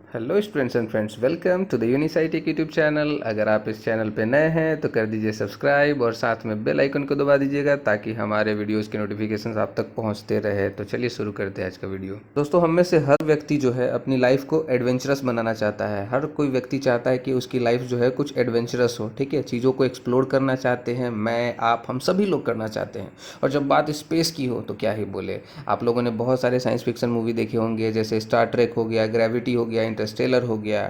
Hello students and friends, welcome to the Unisitech YouTube channel. अगर आप इस channel पे नए हैं तो कर दीजिए सब्सक्राइब और साथ में बेल आइकन को दबा दीजिएगा ताकि हमारे वीडियोस के नोटिफिकेशंस आप तक पहुंचते रहे। तो चलिए शुरू करते हैं आज का वीडियो। दोस्तों, हम में से हर व्यक्ति जो है अपनी लाइफ को एडवेंचरस बनाना चाहता है। हर कोई व्यक्ति चाहता है कि उसकी लाइफ जो है कुछ एडवेंचरस हो, ठीक है। चीज़ों को एक्सप्लोर करना चाहते हैं, मैं, आप, हम सभी लोग करना चाहते हैं। और जब बात स्पेस की हो तो क्या ही बोले। आप लोगों ने बहुत सारे साइंस फिक्शन मूवी देखे होंगे, जैसे स्टार ट्रेक हो गया, ग्रेविटी हो गया, इंटरस्टेलर हो गया।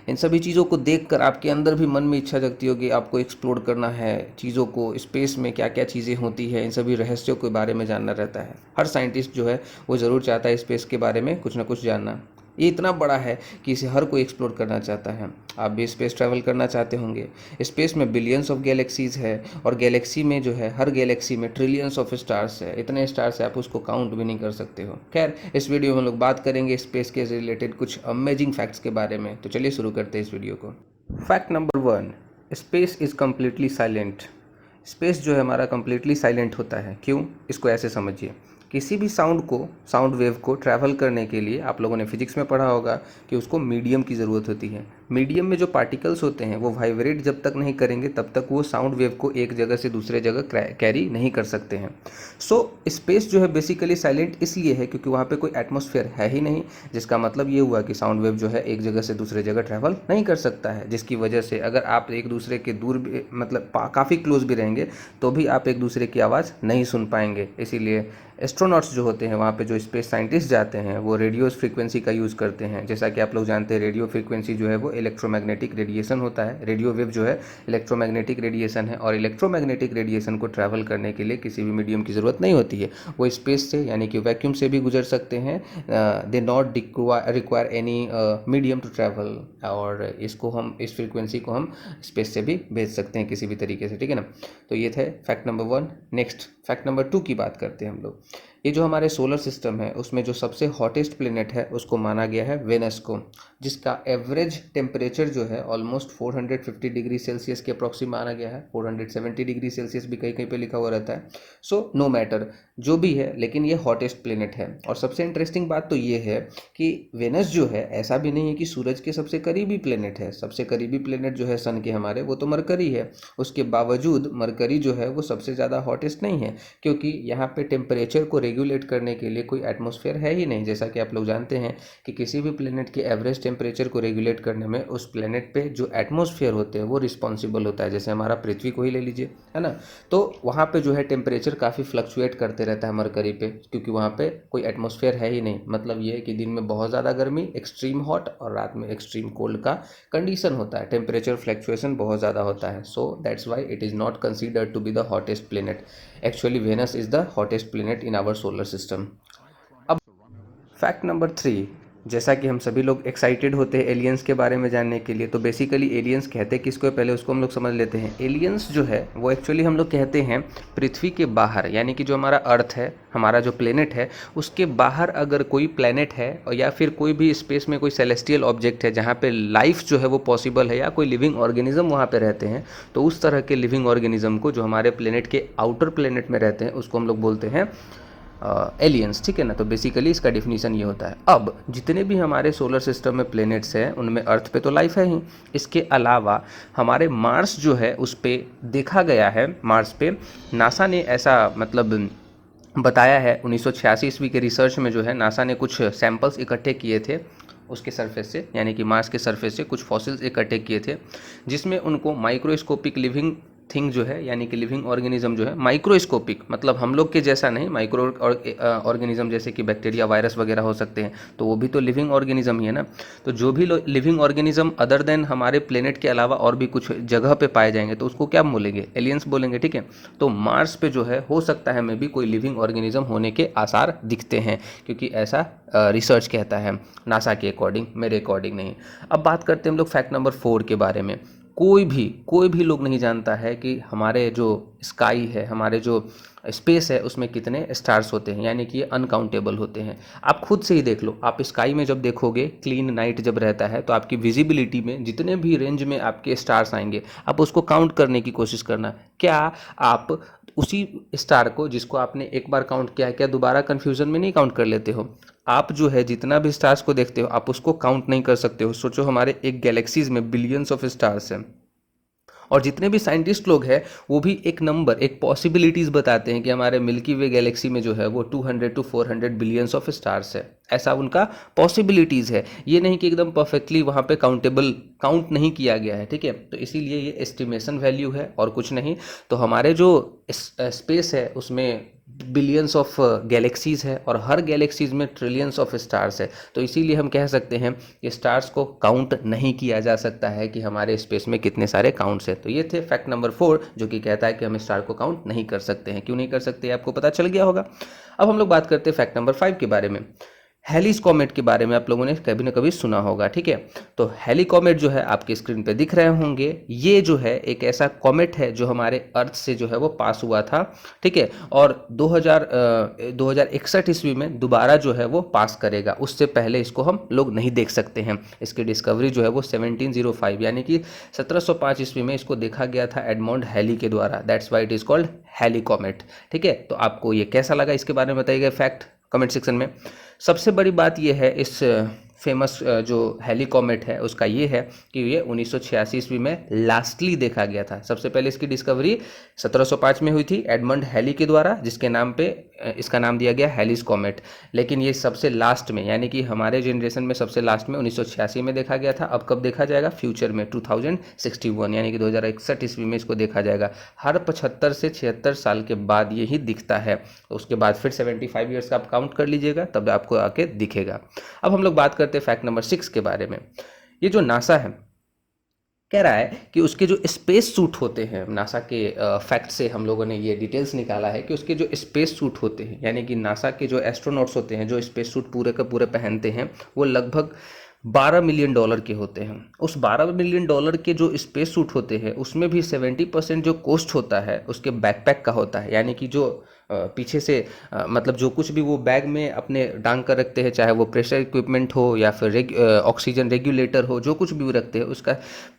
इन सभी चीज़ों को देखकर आपके अंदर भी मन में इच्छा जगती होगी, आपको एक्सप्लोर करना है चीज़ों को, स्पेस में क्या क्या चीज़ें होती है, इन सभी रहस्यों के बारे में जानना रहता है। हर साइंटिस्ट जो है वो ज़रूर चाहता है स्पेस के बारे में कुछ ना कुछ जानना। ये इतना बड़ा है कि इसे हर कोई एक्सप्लोर करना चाहता है। आप भी स्पेस ट्रैवल करना चाहते होंगे। स्पेस में बिलियंस ऑफ गैलेक्सीज़ है और गैलेक्सी में जो है, हर गैलेक्सी में ट्रिलियंस ऑफ स्टार्स है। इतने स्टार्स है आप उसको काउंट भी नहीं कर सकते हो। खैर, इस वीडियो में हम लोग बात करेंगे स्पेस के रिलेटेड कुछ अमेजिंग फैक्ट्स के बारे में। तो चलिए शुरू करते हैं इस वीडियो को। Fact number 1, space is completely silent. Space जो है हमारा कम्प्लीटली साइलेंट होता है। क्यों? इसको ऐसे समझिए। किसी भी साउंड वेव को ट्रैवल करने के लिए आप लोगों ने फिजिक्स में पढ़ा होगा कि उसको मीडियम की ज़रूरत होती है। मीडियम में जो पार्टिकल्स होते हैं वो वाइब्रेट जब तक नहीं करेंगे तब तक वो साउंड वेव को एक जगह से दूसरे जगह कैरी नहीं कर सकते हैं। सो स्पेस जो है बेसिकली साइलेंट इसलिए है क्योंकि वहाँ पे कोई एटमॉस्फेयर है ही नहीं, जिसका मतलब ये हुआ कि साउंड वेव जो है एक जगह से दूसरे जगह ट्रैवल नहीं कर सकता है। जिसकी वजह से अगर आप एक दूसरे के दूर भी, मतलब काफ़ी क्लोज भी रहेंगे तो भी आप एक दूसरे की आवाज़ नहीं सुन पाएंगे। इसीलिए एस्ट्रोनॉट्स जो होते हैं, वहाँ पे जो स्पेस साइंटिस्ट जाते हैं, वो रेडियो फ्रीक्वेंसी का यूज़ करते हैं। जैसा कि आप लोग जानते हैं, रेडियो फ्रीक्वेंसी जो है वो इलेक्ट्रोमैग्नेटिक रेडिएशन होता है। रेडियो वेव जो है इलेक्ट्रोमैग्नेटिक रेडिएशन है और इलेक्ट्रोमैग्नेटिक रेडिएशन को ट्रैवल करने के लिए किसी भी मीडियम की ज़रूरत नहीं होती है। वो स्पेस से यानी कि वैक्यूम से भी गुजर सकते हैं। They not require any medium to travel. और इस फ्रीक्वेंसी को हम स्पेस से भी भेज सकते हैं किसी भी तरीके से, ठीक है ना। तो ये थे fact number 1। Next fact number 2 की बात करते हैं हम लोग। ये जो हमारे सोलर सिस्टम है उसमें जो सबसे हॉटेस्ट प्लेनेट है उसको माना गया है वेनस को, जिसका एवरेज टेम्परेचर जो है ऑलमोस्ट 450 डिग्री सेल्सियस के अप्रॉक्सीमेट माना गया है। 470 डिग्री सेल्सियस भी कहीं कहीं पे लिखा हुआ रहता है। सो नो मैटर जो भी है, लेकिन ये हॉटेस्ट प्लेनेट है। और सबसे इंटरेस्टिंग बात तो ये है कि वेनस जो है ऐसा भी नहीं है कि सूरज के सबसे करीबी प्लेनेट है। सबसे करीबी प्लेनेट जो है सन के हमारे, वो तो मरकरी है। उसके बावजूद मरकरी जो है वो सबसे ज़्यादा हॉटेस्ट नहीं है, क्योंकि यहाँ पे टेम्परेचर को रेगुलेट करने के लिए कोई एटमॉस्फेयर है ही नहीं। जैसा कि आप लोग जानते हैं कि किसी भी प्लेनेट के एवरेज टेम्परेचर को रेगुलेट करने में उस प्लेनेट पे जो एटमॉस्फेयर होते हैं वो रिस्पॉन्सिबल होता है। जैसे हमारा पृथ्वी को ही ले लीजिए, है ना। तो वहाँ पे जो है टेम्परेचर काफ़ी फ्लक्चुएट करते रहता है मरकरी पे, क्योंकि वहाँ पे कोई एटमॉस्फेयर है ही नहीं। मतलब ये है कि दिन में बहुत ज़्यादा गर्मी, एक्सट्रीम हॉट, और रात में एक्सट्रीम कोल्ड का कंडीशन होता है। टेम्परेचर फ्लक्चुएशन बहुत ज़्यादा होता है। So that's why it is not considered to be the hottest planet. Actually Venus is the hottest planet in our solar system. अब फैक्ट नंबर 3, जैसा कि हम सभी लोग एक्साइटेड होते हैं एलियंस के बारे में जानने के लिए, तो बेसिकली एलियंस कहते किसको है पहले उसको हम लोग समझ लेते हैं। एलियंस जो है वो एक्चुअली हम लोग कहते हैं पृथ्वी के बाहर, यानी कि जो हमारा अर्थ है, हमारा जो प्लेनेट है, उसके बाहर अगर कोई प्लेनेट है और या फिर कोई भी स्पेस में कोई सेलेस्टियल ऑब्जेक्ट है जहाँ पे लाइफ जो है वो पॉसिबल है, या कोई लिविंग ऑर्गेनिज्म वहाँ पे रहते हैं, तो उस तरह के लिविंग ऑर्गेनिज्म को जो हमारे प्लेनेट के आउटर प्लेनेट में रहते हैं उसको हम लोग बोलते हैं एलियंस, ठीक है ना। तो बेसिकली इसका डिफिनीशन ये होता है। अब जितने भी हमारे सोलर सिस्टम में प्लैनेट्स हैं उनमें अर्थ पे तो लाइफ है ही, इसके अलावा हमारे मार्स जो है उस पे देखा गया है, मार्स पे नासा ने ऐसा मतलब बताया है 1986 ईस्वी के रिसर्च में जो है नासा ने कुछ सैंपल्स इकट्ठे किए थे उसके सरफेस से, यानी कि मार्स के सरफेस से कुछ फॉसिल्स इकट्ठे किए थे, जिसमें उनको माइक्रोस्कोपिक लिविंग थिंग जो है, यानी कि लिविंग ऑर्गेनिज्म जो है, माइक्रोस्कोपिक मतलब हम लोग के जैसा नहीं, माइक्रो ऑर्गेनिज्म जैसे कि बैक्टीरिया, वायरस वगैरह हो सकते हैं, तो वो भी तो लिविंग ऑर्गेनिज्म ही है ना। तो जो भी लिविंग ऑर्गेनिज्म अदर देन हमारे प्लेनेट के अलावा और भी कुछ जगह पे पाए जाएंगे तो उसको क्या बोलेंगे? एलियंस बोलेंगे, ठीक है। तो मार्स पे जो है हो सकता है में भी कोई लिविंग ऑर्गेनिज्म होने के आसार दिखते हैं, क्योंकि ऐसा रिसर्च कहता है, नासा के अकॉर्डिंग, मेरे अकॉर्डिंग नहीं। अब बात करते हैं हम लोग फैक्ट नंबर 4 के बारे में। कोई भी लोग नहीं जानता है कि हमारे जो स्काई है, हमारे जो स्पेस है, उसमें कितने स्टार्स होते हैं, यानी कि ये अनकाउंटेबल होते हैं। आप खुद से ही देख लो, आप स्काई में जब देखोगे, क्लीन नाइट जब रहता है, तो आपकी विजिबिलिटी में जितने भी रेंज में आपके स्टार्स आएंगे आप उसको काउंट करने की कोशिश करना। क्या आप उसी स्टार को जिसको आपने एक बार काउंट किया है, क्या दोबारा कन्फ्यूजन में नहीं काउंट कर लेते हो? आप जो है जितना भी स्टार्स को देखते हो आप उसको काउंट नहीं कर सकते हो। सोचो हमारे एक गैलेक्सीज में बिलियंस ऑफ स्टार्स हैं, और जितने भी साइंटिस्ट लोग हैं वो भी एक नंबर, एक पॉसिबिलिटीज़ बताते हैं कि हमारे मिल्की वे गैलेक्सी में जो है वो 200 to 400 बिलियंस ऑफ स्टार्स है। ऐसा उनका पॉसिबिलिटीज़ है, ये नहीं कि एकदम परफेक्टली वहाँ पे काउंटेबल काउंट नहीं किया गया है, ठीक है। तो इसीलिए ये एस्टिमेशन वैल्यू है और कुछ नहीं। तो हमारे जो स्पेस है उसमें बिलियंस ऑफ गैलेक्सीज है और हर गैलेक्सीज में ट्रिलियंस ऑफ स्टार्स है। तो इसीलिए हम कह सकते हैं कि स्टार्स को काउंट नहीं किया जा सकता है कि हमारे स्पेस में कितने सारे काउंट्स हैं। तो ये थे फैक्ट नंबर 4 जो कि कहता है कि हम स्टार को काउंट नहीं कर सकते हैं। क्यों नहीं कर सकते आपको पता चल गया होगा। अब हम लोग बात करते हैं फैक्ट नंबर 5 के बारे में। हेलीज कॉमेट के बारे में आप लोगों ने कभी ना कभी सुना होगा, ठीक है। तो हेली कॉमेट जो है आपके स्क्रीन पे दिख रहे होंगे, ये जो है एक ऐसा कॉमेट है जो हमारे अर्थ से जो है वो पास हुआ था, ठीक है। और 2061 ईस्वी में दोबारा जो है वो पास करेगा, उससे पहले इसको हम लोग नहीं देख सकते हैं। इसकी डिस्कवरी जो है वो 1705 यानी कि 1705 ईस्वी में इसको देखा गया था एडमंड हेली के द्वारा। That's why it is called Halley comet, ठीक है। तो आपको ये कैसा लगा इसके बारे में बताइएगा फैक्ट कमेंट सेक्शन में। सबसे बड़ी बात यह है इस फेमस जो हेली कॉमेट है उसका ये है कि ये 1986 ईस्वी में लास्टली देखा गया था। सबसे पहले इसकी डिस्कवरी 1705 में हुई थी एडमंड हेली के द्वारा, जिसके नाम पे इसका नाम दिया गया हेलीज कॉमेट। लेकिन ये सबसे लास्ट में यानी कि हमारे जनरेशन में सबसे लास्ट में 1986 में देखा गया था। अब कब देखा जाएगा? फ्यूचर में 2061 यानी कि 2061 ईस्वी में इसको देखा जाएगा। हर 75 से 76 साल के बाद ये ही दिखता है। उसके बाद फिर 75 ईयर्स का आप काउंट कर लीजिएगा, तब आपको आके दिखेगा। अब हम लोग बात करते हैं फैक्ट नंबर 6 के बारे में। ये जो नासा है कह रहा है कि उसके जो स्पेस सूट होते हैं, नासा के फैक्ट से हम लोगों ने ये डिटेल्स निकाला है कि उसके जो स्पेस सूट होते हैं यानी कि नासा के जो एस्ट्रोनॉट्स होते हैं जो स्पेस सूट पूरे का पूरे पहनते हैं वो लगभग $12 मिलियन के होते हैं। उस $12 मिलियन के जो स्पेस सूट होते हैं उसमें भी 70% जो कॉस्ट होता है उसके बैकपैक का होता है। यानी कि जो पीछे से मतलब जो कुछ भी वो बैग में अपने टांग कर रखते हैं, चाहे वो प्रेशर इक्विपमेंट हो या फिर ऑक्सीजन रेगुलेटर हो, जो कुछ भी वो रखते हैं उसका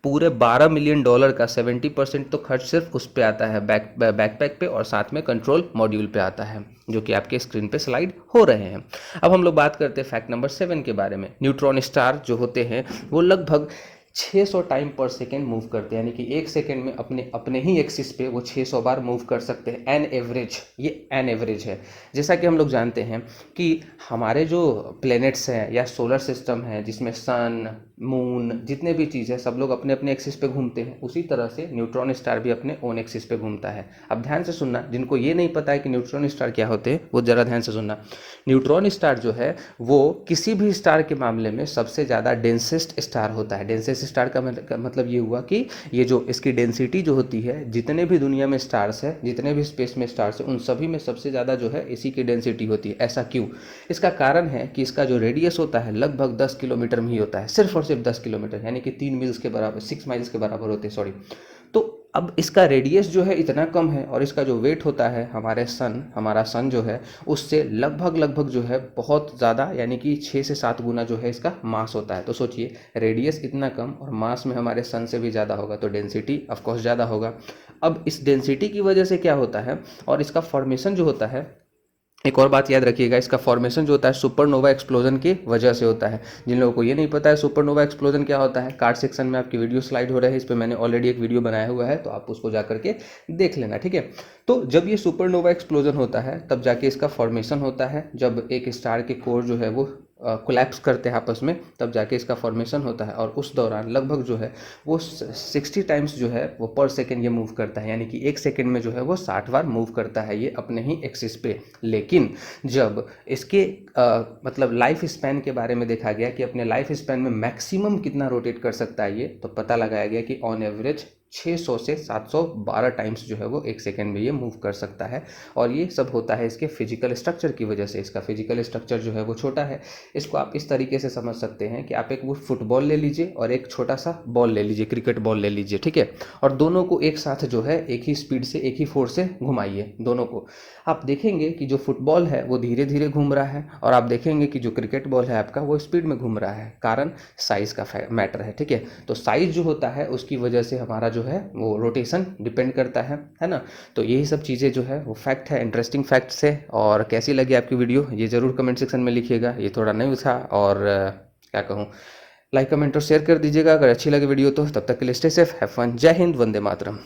पूरे $12 मिलियन का 70% तो खर्च सिर्फ उस पे आता है, बैकपैक पे, और साथ में कंट्रोल मॉड्यूल पे आता है जो कि आपके स्क्रीन पे स्लाइड हो रहे हैं। अब हम लोग बात करते हैं फैक्ट नंबर 7 के बारे में। न्यूट्रॉन स्टार जो होते हैं वो लगभग 600 टाइम पर सेकेंड मूव करते हैं, यानी कि एक सेकेंड में अपने अपने ही एक्सिस पे वो 600 बार मूव कर सकते हैं। एन एवरेज, ये एन एवरेज है। जैसा कि हम लोग जानते हैं कि हमारे जो प्लैनेट्स हैं या सोलर सिस्टम है जिसमें सन, मून, जितने भी चीज़ है सब लोग अपने अपने एक्सिस पे घूमते हैं, उसी तरह से न्यूट्रॉन स्टार भी अपने ओन एक्सिस पे घूमता है। अब ध्यान से सुनना, जिनको ये नहीं पता है कि न्यूट्रॉन स्टार क्या होते हैं वो ज़रा ध्यान से सुनना। न्यूट्रॉन स्टार जो है वो किसी भी स्टार के मामले में सबसे ज़्यादा डेंसेस्ट स्टार होता है। डेंसेस्ट स्टार का मतलब ये हुआ कि ये जो इसकी डेंसिटी जो होती है, जितने भी दुनिया में स्टार्स है, जितने भी स्पेस में स्टार्स है, उन सभी में सबसे ज़्यादा जो है इसी की डेंसिटी होती है। ऐसा क्यों? इसका कारण है कि इसका जो रेडियस होता है लगभग 10 किलोमीटर में ही होता है, सिर्फ और सिर्फ 10 किलोमीटर, यानी कि 3 मील्स के बराबर, 6 माइल्स के बराबर होते हैं, सॉरी। तो अब इसका रेडियस जो है इतना कम है और इसका जो वेट होता है हमारा सन जो है उससे लगभग जो है बहुत ज़्यादा, यानी कि 6 से 7 गुना जो है इसका मास होता है। तो सोचिए, रेडियस इतना कम और मास में हमारे सन से भी ज़्यादा होगा, तो डेंसिटी ऑफकोर्स ज़्यादा होगा। अब इस डेंसिटी की वजह से क्या होता है, और इसका फॉर्मेशन जो होता है, एक और बात याद रखिएगा, इसका फॉर्मेशन जो होता है सुपरनोवा एक्सप्लोजन की वजह से होता है। जिन लोगों को ये नहीं पता है सुपरनोवा एक्सप्लोजन क्या होता है, कार्ड सेक्शन में आपकी वीडियो स्लाइड हो रहा है, इस पर मैंने ऑलरेडी एक वीडियो बनाया हुआ है, तो आप उसको जा करके देख लेना, ठीक है। तो जब ये सुपरनोवा एक्सप्लोजन होता है तब जाके इसका फॉर्मेशन होता है। जब एक स्टार के कोर जो है वो कोलैप्स करते हैं आपस में, तब जाके इसका फॉर्मेशन होता है। और उस दौरान लगभग जो है वो 60 टाइम्स जो है वो पर सेकेंड ये मूव करता है, यानी कि एक सेकेंड में जो है वो 60 बार मूव करता है ये अपने ही एक्सिस पे। लेकिन जब इसके मतलब लाइफ स्पैन के बारे में देखा गया कि अपने लाइफ स्पैन में मैक्सिमम कितना रोटेट कर सकता है ये, तो पता लगाया गया कि ऑन एवरेज 600 से 712 टाइम्स जो है वो एक सेकेंड में ये मूव कर सकता है। और ये सब होता है इसके फिजिकल स्ट्रक्चर की वजह से। इसका फिजिकल स्ट्रक्चर जो है वो छोटा है। इसको आप इस तरीके से समझ सकते हैं कि आप एक वो फुटबॉल ले लीजिए और एक छोटा सा बॉल ले लीजिए, क्रिकेट बॉल ले लीजिए, ठीक है, और दोनों को एक साथ जो है एक ही स्पीड से, एक ही फोर्स से घुमाइए दोनों को। आप देखेंगे कि जो फुटबॉल है वो धीरे धीरे घूम रहा है और आप देखेंगे कि जो क्रिकेट बॉल है आपका वो स्पीड में घूम रहा है। कारण साइज़ का मैटर है, ठीक है। तो साइज़ जो होता है उसकी वजह से हमारा जो है वो रोटेशन डिपेंड करता है ना। तो यही सब चीज़ें जो है वो फैक्ट है, इंटरेस्टिंग फैक्ट्स है। और कैसी लगी आपकी वीडियो ये ज़रूर कमेंट सेक्शन में लिखिएगा। ये थोड़ा न्यू था और क्या कहूँ, लाइक कमेंट और शेयर कर दीजिएगा अगर अच्छी लगी वीडियो तो। तब तक के लिए स्टे सेफ, हैव फन, जय हिंद, वंदे मातरम।